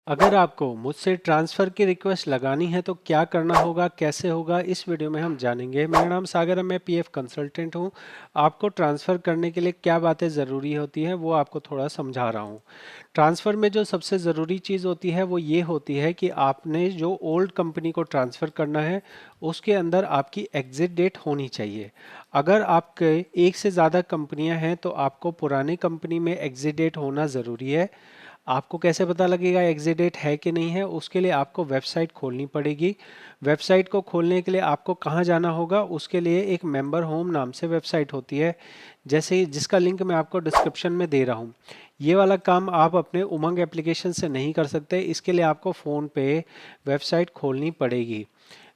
अगर आपको मुझसे ट्रांसफ़र की रिक्वेस्ट लगानी है तो क्या करना होगा, कैसे होगा, इस वीडियो में हम जानेंगे। मेरा नाम सागर है, मैं पीएफ कंसल्टेंट हूँ। आपको ट्रांसफ़र करने के लिए क्या बातें ज़रूरी होती हैं वो आपको थोड़ा समझा रहा हूँ। ट्रांसफ़र में जो सबसे ज़रूरी चीज़ होती है वो ये होती है कि आपने जो ओल्ड कंपनी को ट्रांसफ़र करना है उसके अंदर आपकी एग्ज़िट डेट होनी चाहिए। अगर आपके एक से ज़्यादा कंपनियां हैं तो आपको पुरानी कंपनी में एग्ज़िट डेट होना ज़रूरी है। आपको कैसे पता लगेगा एग्जिट डेट है कि नहीं है? उसके लिए आपको वेबसाइट खोलनी पड़ेगी। वेबसाइट को खोलने के लिए आपको कहाँ जाना होगा? उसके लिए एक मेंबर होम नाम से वेबसाइट होती है, जैसे जिसका लिंक मैं आपको डिस्क्रिप्शन में दे रहा हूँ। ये वाला काम आप अपने उमंग एप्लीकेशन से नहीं कर सकते। इसके लिए आपको फ़ोन पे वेबसाइट खोलनी पड़ेगी।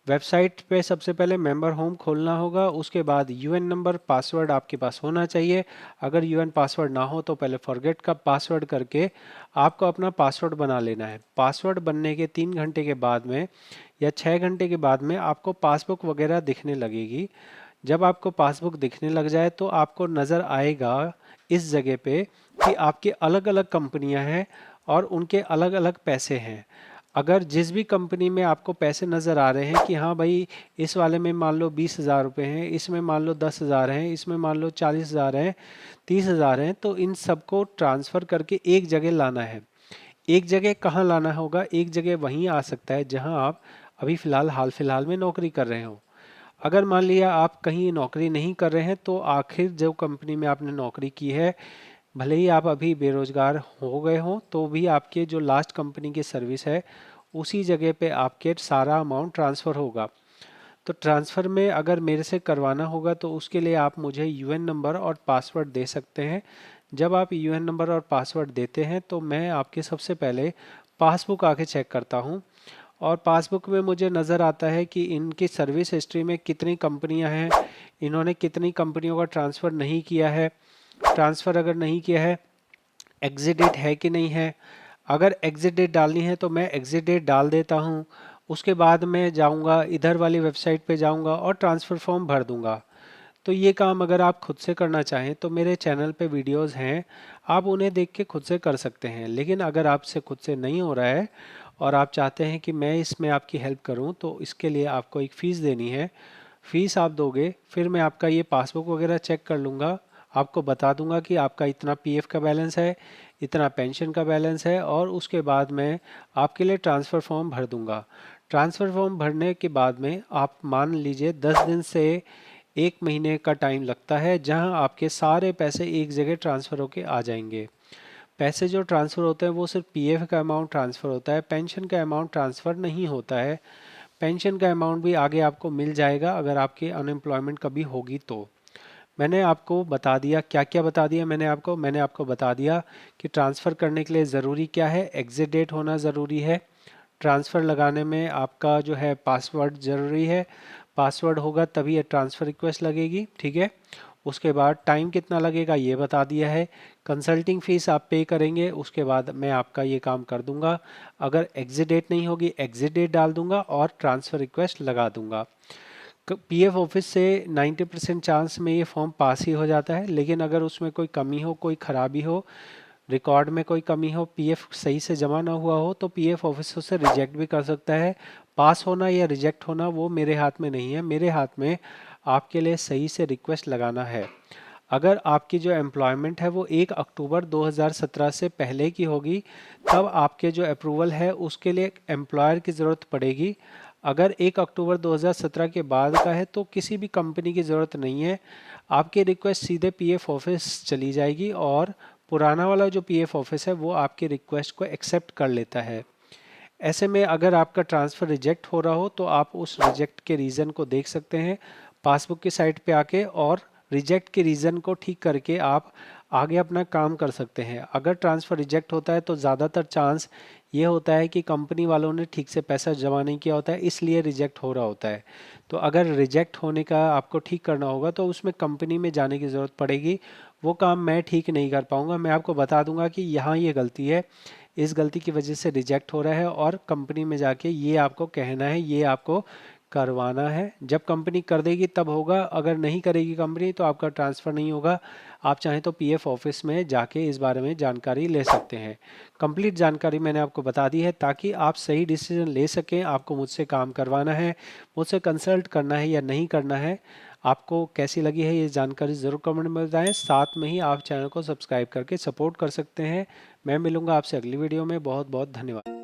वेबसाइट पे सबसे पहले मेंबर होम खोलना होगा, उसके बाद यूएन नंबर पासवर्ड आपके पास होना चाहिए। अगर यूएन पासवर्ड ना हो तो पहले फॉरगेट का पासवर्ड करके आपको अपना पासवर्ड बना लेना है। पासवर्ड बनने के 3 घंटे के बाद में या 6 घंटे के बाद में आपको पासबुक वगैरह दिखने लगेगी। जब आपको पासबुक दिखने लग जाए तो आपको नज़र आएगा इस जगह पे कि आपकी अलग अलग कंपनियां हैं और उनके अलग अलग पैसे हैं। अगर जिस भी कंपनी में आपको पैसे नज़र आ रहे हैं कि हाँ भाई, इस वाले में मान लो 20,000 रुपये हैं, इसमें मान लो 10,000 हैं, इसमें मान लो 40,000 हैं, 30,000 हैं, तो इन सबको ट्रांसफ़र करके एक जगह लाना है। एक जगह कहाँ लाना होगा? एक जगह वहीं आ सकता है जहाँ आप अभी फ़िलहाल हाल फिलहाल में नौकरी कर रहे हो। अगर मान लिया आप कहीं नौकरी नहीं कर रहे हैं तो आखिर जो कंपनी में आपने नौकरी की है, भले ही आप अभी बेरोजगार हो गए हो तो भी आपके जो लास्ट कंपनी की सर्विस है उसी जगह पे आपके सारा अमाउंट ट्रांसफ़र होगा। तो ट्रांसफ़र में अगर मेरे से करवाना होगा तो उसके लिए आप मुझे यूएन नंबर और पासवर्ड दे सकते हैं। जब आप यूएन नंबर और पासवर्ड देते हैं तो मैं आपके सबसे पहले पासबुक आके चेक करता हूँ और पासबुक में मुझे नज़र आता है कि इनकी सर्विस हिस्ट्री में कितनी कंपनियां हैं, इन्होंने कितनी कंपनियों का ट्रांसफ़र नहीं किया है, ट्रांसफ़र अगर नहीं किया है एग्जिट डेट है कि नहीं है। अगर एग्जिट डेट डालनी है तो मैं एग्जिट डेट डाल देता हूँ। उसके बाद मैं जाऊँगा इधर वाली वेबसाइट पे जाऊँगा और ट्रांसफ़र फॉर्म भर दूँगा। तो ये काम अगर आप खुद से करना चाहें तो मेरे चैनल पे वीडियोस हैं, आप उन्हें देख के खुद से कर सकते हैं। लेकिन अगर आपसे खुद से नहीं हो रहा है और आप चाहते हैं कि मैं इसमें आपकी हेल्प करूं तो इसके लिए आपको एक फ़ीस देनी है। फ़ीस आप दोगे, फिर मैं आपका ये पासबुक वगैरह चेक कर लूँगा, आपको बता दूंगा कि आपका इतना पीएफ का बैलेंस है, इतना पेंशन का बैलेंस है, और उसके बाद मैं आपके लिए ट्रांसफ़र फॉर्म भर दूंगा। ट्रांसफ़र फॉर्म भरने के बाद में आप मान लीजिए 10 दिन से 1 महीने का टाइम लगता है जहां आपके सारे पैसे एक जगह ट्रांसफ़र होके आ जाएंगे। पैसे जो ट्रांसफ़र होते हैं वो सिर्फ पीएफ का अमाउंट ट्रांसफ़र होता है, पेंशन का अमाउंट ट्रांसफ़र नहीं होता है। पेंशन का अमाउंट भी आगे आपको मिल जाएगा अगर आपकी अनएम्प्लॉयमेंट कभी होगी तो। मैंने आपको बता दिया, क्या क्या बता दिया मैंने आपको बता दिया कि ट्रांसफ़र करने के लिए ज़रूरी क्या है, एग्जिट डेट होना ज़रूरी है। ट्रांसफ़र लगाने में आपका जो है पासवर्ड ज़रूरी है, पासवर्ड होगा तभी ये ट्रांसफ़र रिक्वेस्ट लगेगी, ठीक है। उसके बाद टाइम कितना लगेगा ये बता दिया है। कंसल्टिंग फ़ीस आप पे करेंगे, उसके बाद मैं आपका ये काम कर दूंगा। अगर एग्जिट डेट नहीं होगी एग्जिट डेट डाल दूंगा और ट्रांसफ़र रिक्वेस्ट लगा दूंगा। पीएफ ऑफिस से 90% चांस में ये फॉर्म पास ही हो जाता है, लेकिन अगर उसमें कोई कमी हो, कोई खराबी हो, रिकॉर्ड में कोई कमी हो, पीएफ सही से जमा ना हुआ हो तो पीएफ ऑफिस उसे रिजेक्ट भी कर सकता है। पास होना या रिजेक्ट होना वो मेरे हाथ में नहीं है, मेरे हाथ में आपके लिए सही से रिक्वेस्ट लगाना है। अगर आपकी जो एम्प्लॉयमेंट है वो 1 अक्टूबर 2017 से पहले की होगी तब आपके जो अप्रूवल है उसके लिए एम्प्लॉयर की ज़रूरत पड़ेगी। अगर 1 अक्टूबर 2017 के बाद का है तो किसी भी कंपनी की ज़रूरत नहीं है, आपकी रिक्वेस्ट सीधे पीएफ ऑफिस चली जाएगी और पुराना वाला जो पीएफ ऑफिस है वो आपकी रिक्वेस्ट को एक्सेप्ट कर लेता है। ऐसे में अगर आपका ट्रांसफ़र रिजेक्ट हो रहा हो तो आप उस रिजेक्ट के रीज़न को देख सकते हैं पासबुक की साइट पे आके, और रिजेक्ट के रीज़न को ठीक करके आप आगे अपना काम कर सकते हैं। अगर ट्रांसफ़र रिजेक्ट होता है तो ज़्यादातर चांस ये होता है कि कंपनी वालों ने ठीक से पैसा जमा नहीं किया होता है, इसलिए रिजेक्ट हो रहा होता है। तो अगर रिजेक्ट होने का आपको ठीक करना होगा तो उसमें कंपनी में जाने की ज़रूरत पड़ेगी। वो काम मैं ठीक नहीं कर पाऊँगा, मैं आपको बता दूंगा कि यहाँ ये गलती है, इस गलती की वजह से रिजेक्ट हो रहा है, और कंपनी में जाके ये आपको कहना है, ये आपको करवाना है। जब कंपनी कर देगी तब होगा, अगर नहीं करेगी कंपनी तो आपका ट्रांसफ़र नहीं होगा। आप चाहें तो पीएफ ऑफिस में जाके इस बारे में जानकारी ले सकते हैं। कंप्लीट जानकारी मैंने आपको बता दी है ताकि आप सही डिसीजन ले सकें। आपको मुझसे काम करवाना है, मुझसे कंसल्ट करना है या नहीं करना है। आपको कैसी लगी है ये जानकारी ज़रूर कमेंट में बताएं। साथ में ही आप चैनल को सब्सक्राइब करके सपोर्ट कर सकते हैं। मैं मिलूंगा आपसे अगली वीडियो में। बहुत बहुत धन्यवाद।